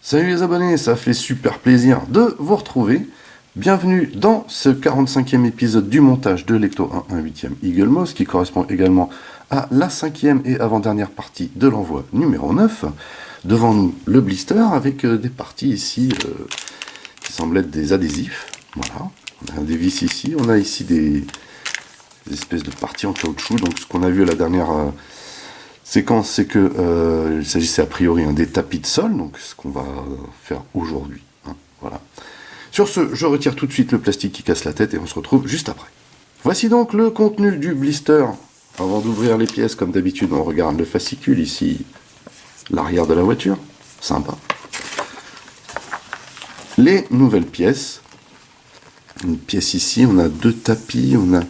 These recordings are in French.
Salut les abonnés, ça fait super plaisir de vous retrouver. Bienvenue dans ce 45e épisode du montage de Lecto 1/8e Eagle Moss, qui correspond également à la 5e et avant-dernière partie de l'envoi numéro 9. Devant nous, le blister avec des parties ici qui semblent être des adhésifs. Voilà, on a des vis ici, on a ici des espèces de parties en caoutchouc. Donc ce qu'on a vu à la dernière séquence, c'est que il s'agissait a priori des tapis de sol, donc ce qu'on va faire aujourd'hui. Voilà. Sur ce, je retire tout de suite le plastique qui casse la tête et on se retrouve juste après. Voici donc le contenu du blister. Avant d'ouvrir les pièces, comme d'habitude, on regarde le fascicule ici, l'arrière de la voiture, sympa. Les nouvelles pièces. Une pièce ici, on a deux tapis, on a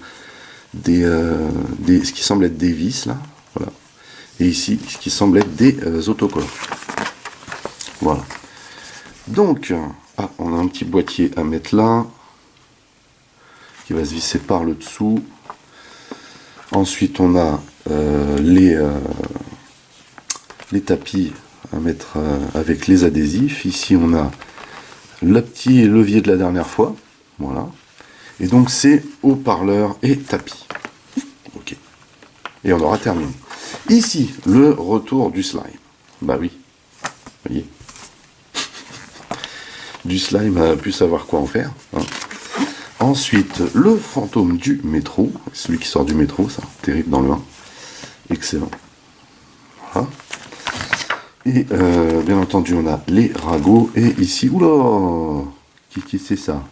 ce qui semble être des vis là, voilà. Et ici, ce qui semble être des autocollants. Voilà. Donc, on a un petit boîtier à mettre là, qui va se visser par le dessous. Ensuite, on a les tapis à mettre avec les adhésifs. Ici, on a le petit levier de la dernière fois. Voilà. Et donc, c'est haut-parleur et tapis. Ok. Et on aura terminé. Ici, le retour du slime. Bah oui. Vous voyez. Du slime a pu savoir quoi en faire. Hein. Ensuite, le fantôme du métro. Celui qui sort du métro, ça. Terrible dans le 1. Excellent. Voilà. Et bien entendu, on a les ragots. Et ici, oula, qui c'est ça?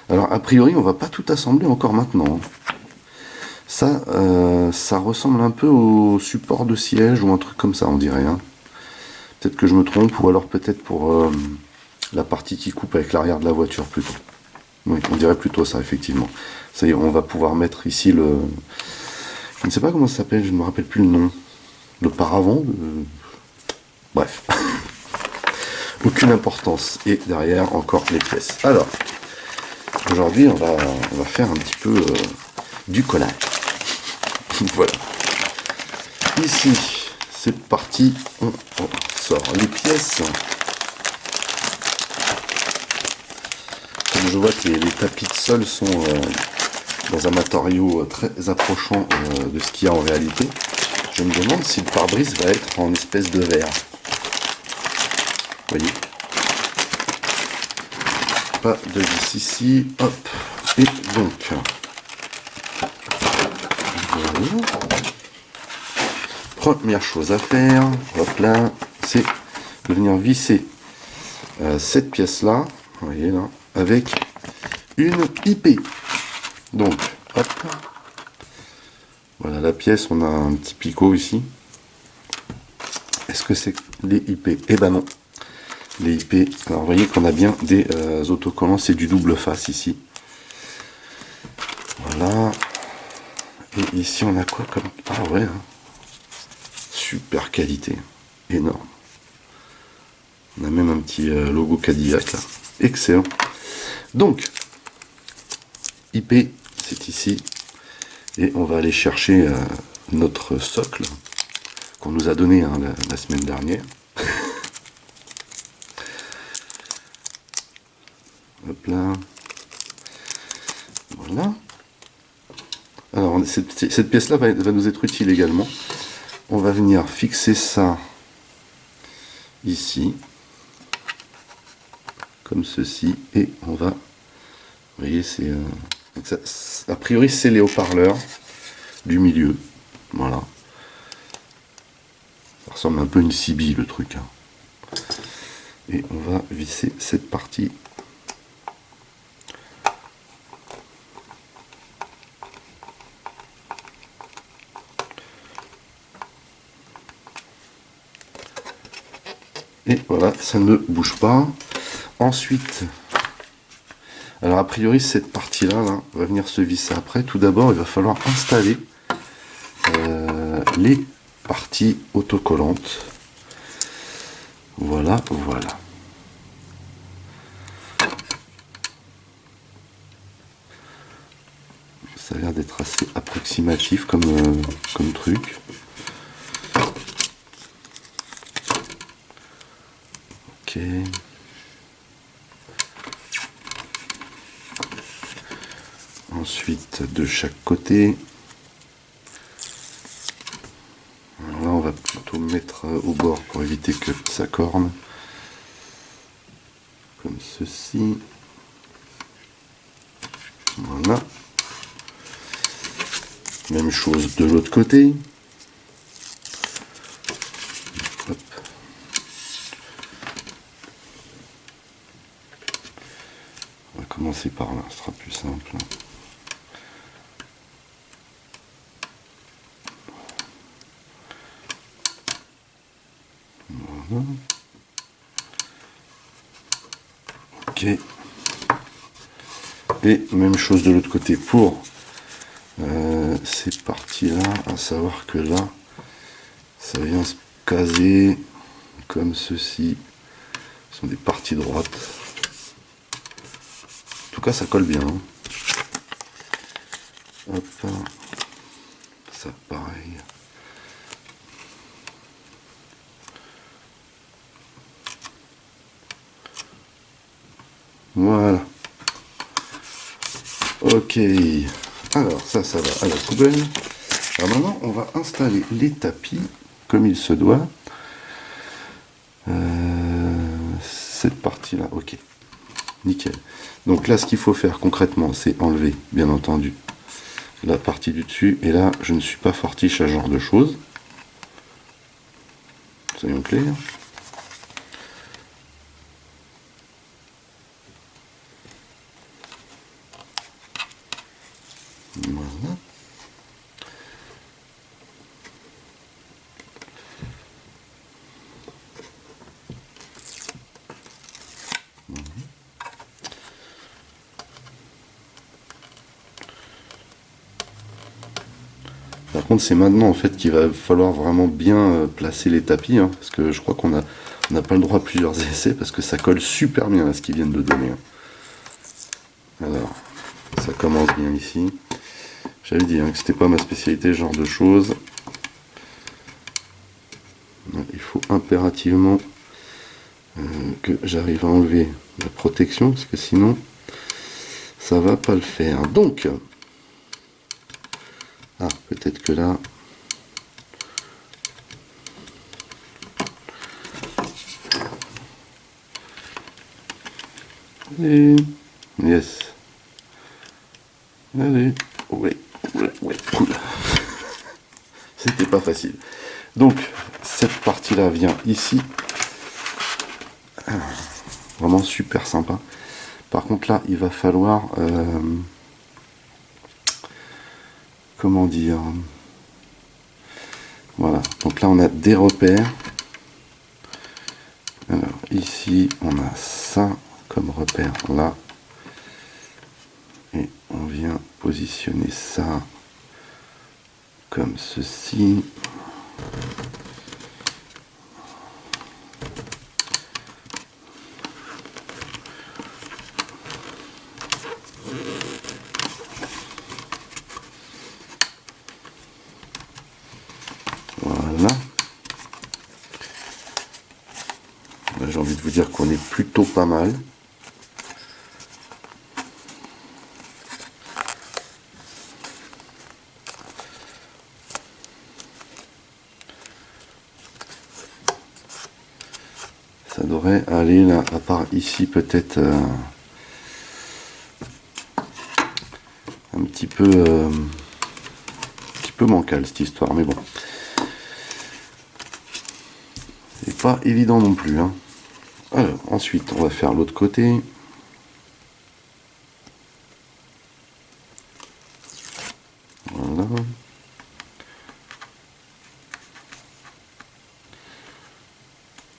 Alors, a priori, on va pas tout assembler encore maintenant. Ça, ça ressemble un peu au support de siège ou un truc comme ça, on dirait. Hein. Peut-être que je me trompe, ou alors peut-être pour la partie qui coupe avec l'arrière de la voiture plutôt. Oui, on dirait plutôt ça, effectivement. Ça y est, on va pouvoir mettre ici le... Je ne sais pas comment ça s'appelle, je ne me rappelle plus le nom. Le paravent Bref. Aucune importance. Et derrière, encore les pièces. Alors, aujourd'hui, on va faire un petit peu du collage. Voilà. Ici, c'est parti. On sort les pièces. Comme je vois que les tapis de sol sont dans un matériau très approchant de ce qu'il y a en réalité, je me demande si le pare-brise va être en espèce de verre. Vous voyez, pas de vis ici. Hop. Et donc, première chose à faire, hop là, c'est de venir visser cette pièce là, vous voyez là, avec une IP. Donc, hop, voilà la pièce, on a un petit picot ici. Est-ce que c'est les IP? Eh ben non, les IP, alors vous voyez qu'on a bien des autocollants, c'est du double face ici. Voilà. Et ici on a quoi comme... Ah ouais, hein. Super qualité, énorme. On a même un petit logo Cadillac là. Excellent. Donc, IP, c'est ici. Et on va aller chercher notre socle qu'on nous a donné la semaine dernière. Hop là. Voilà. Alors, cette pièce-là va nous être utile également. On va venir fixer ça ici, comme ceci, et on va, vous voyez, c'est a priori c'est les haut-parleurs du milieu, voilà. Ça ressemble un peu à une CB le truc. Hein. Et on va visser cette partie. Et voilà, ça ne bouge pas. Ensuite, alors a priori cette partie là va venir se visser après. Tout d'abord, il va falloir installer les parties autocollantes. Voilà, voilà. Ça a l'air d'être assez approximatif comme truc. Ok. Ensuite, de chaque côté. Alors là, on va plutôt mettre au bord pour éviter que ça corne. Comme ceci. Voilà. Même chose de l'autre côté. Hop. On va commencer par là, ce sera plus simple. Voilà. Ok. Et même chose de l'autre côté pour ces parties-là, à savoir que là, ça vient se caser comme ceci. Ce sont des parties droites. En tout cas, ça colle bien. Hein. Hop. Ça, pareil. Voilà. Ok. Alors, ça va à la poubelle. Alors maintenant, on va installer les tapis comme il se doit. Cette partie-là, ok. Nickel. Donc là, ce qu'il faut faire concrètement, c'est enlever, bien entendu, la partie du dessus. Et là, je ne suis pas fortiche à ce genre de choses. Soyons clairs. Voilà. Par contre, c'est maintenant en fait qu'il va falloir vraiment bien placer les tapis, hein, parce que je crois qu'on n'a pas le droit à plusieurs essais, parce que ça colle super bien à ce qu'ils viennent de donner. Hein. Alors, ça commence bien ici. J'avais dit hein, que c'était pas ma spécialité, ce genre de choses. Il faut impérativement que j'arrive à enlever la protection, parce que sinon, ça va pas le faire. Donc, peut-être que là, allez, yes, allez, ouais, c'était pas facile. Donc, cette partie-là vient ici, vraiment super sympa. Par contre, là, il va falloir, comment dire, voilà. Donc là, on a des repères. Alors ici, on a ça comme repère là. Et on vient positionner ça comme ceci. Voilà. J'ai envie de vous dire qu'on est plutôt pas mal. Ça devrait aller là, à part ici peut-être un petit peu bancal cette histoire, mais bon. C'est pas évident non plus. Hein. Alors, ensuite, on va faire l'autre côté. Voilà.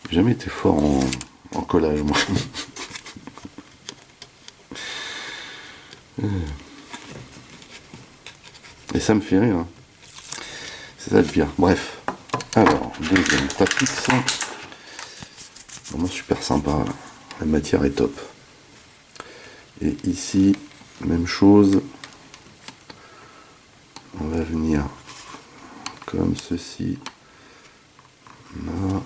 J'ai jamais été fort en collage, moi. Et ça me fait rire. Hein. C'est ça le pire. Bref. Alors, deuxième tapis. Vraiment super sympa. Là. La matière est top. Et ici, même chose. On va venir comme ceci. Là.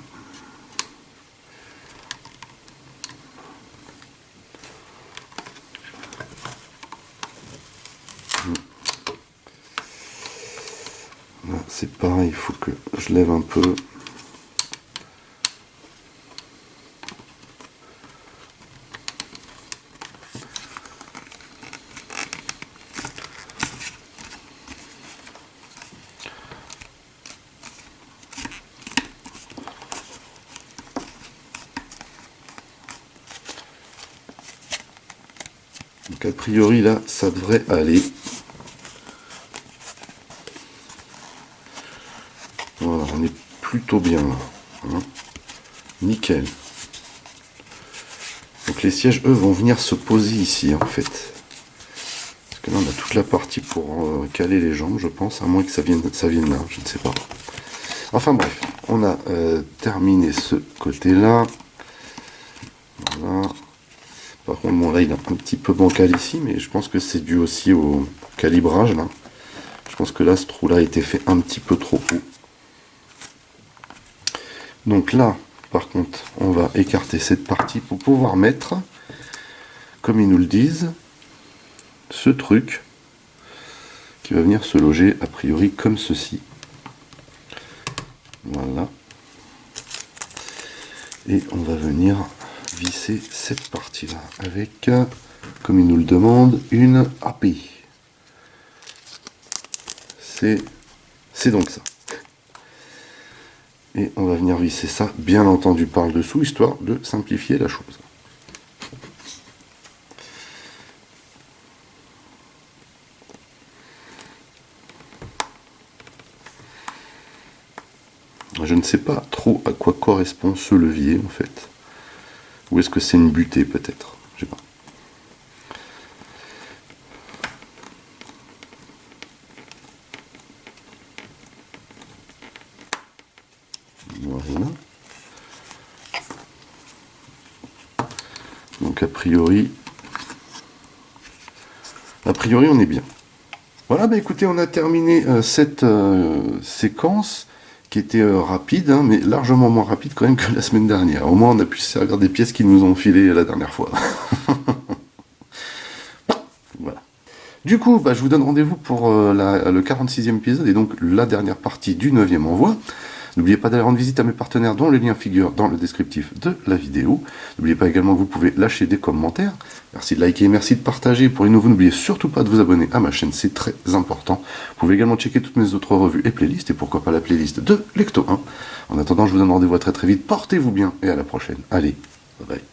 c'est pareil, il faut que je lève un peu. Donc a priori là, ça devrait aller. Voilà, on est plutôt bien là. Hein. Nickel. Donc les sièges, eux, vont venir se poser ici en fait. Parce que là, on a toute la partie pour caler les jambes, je pense, à moins que ça vienne là, je ne sais pas. Enfin bref, on a terminé ce côté-là. Voilà. Par contre, bon là, il est un petit peu bancal ici, mais je pense que c'est dû aussi au calibrage là. Je pense que là, ce trou-là a été fait un petit peu trop haut. Donc là, par contre, on va écarter cette partie pour pouvoir mettre, comme ils nous le disent, ce truc qui va venir se loger a priori comme ceci. Voilà. Et on va venir visser cette partie-là avec, comme ils nous le demandent, une API. C'est donc ça. Et on va venir visser ça, bien entendu, par le dessous, histoire de simplifier la chose. Je ne sais pas trop à quoi correspond ce levier, en fait. Ou est-ce que c'est une butée, peut-être? Je sais pas. Voilà. Donc a priori, on est bien. Voilà, bah écoutez, on a terminé cette séquence qui était rapide, hein, mais largement moins rapide quand même que la semaine dernière. Au moins, on a pu se servir des pièces qu'ils nous ont filées la dernière fois. Voilà. Du coup, bah, je vous donne rendez-vous pour le 46e épisode et donc la dernière partie du 9e envoi. N'oubliez pas d'aller rendre visite à mes partenaires dont les liens figurent dans le descriptif de la vidéo. N'oubliez pas également que vous pouvez lâcher des commentaires. Merci de liker, merci de partager. Pour les nouveaux, n'oubliez surtout pas de vous abonner à ma chaîne, c'est très important. Vous pouvez également checker toutes mes autres revues et playlists, et pourquoi pas la playlist de Lecto 1. En attendant, je vous donne rendez-vous à très très vite. Portez-vous bien et à la prochaine. Allez, bye bye.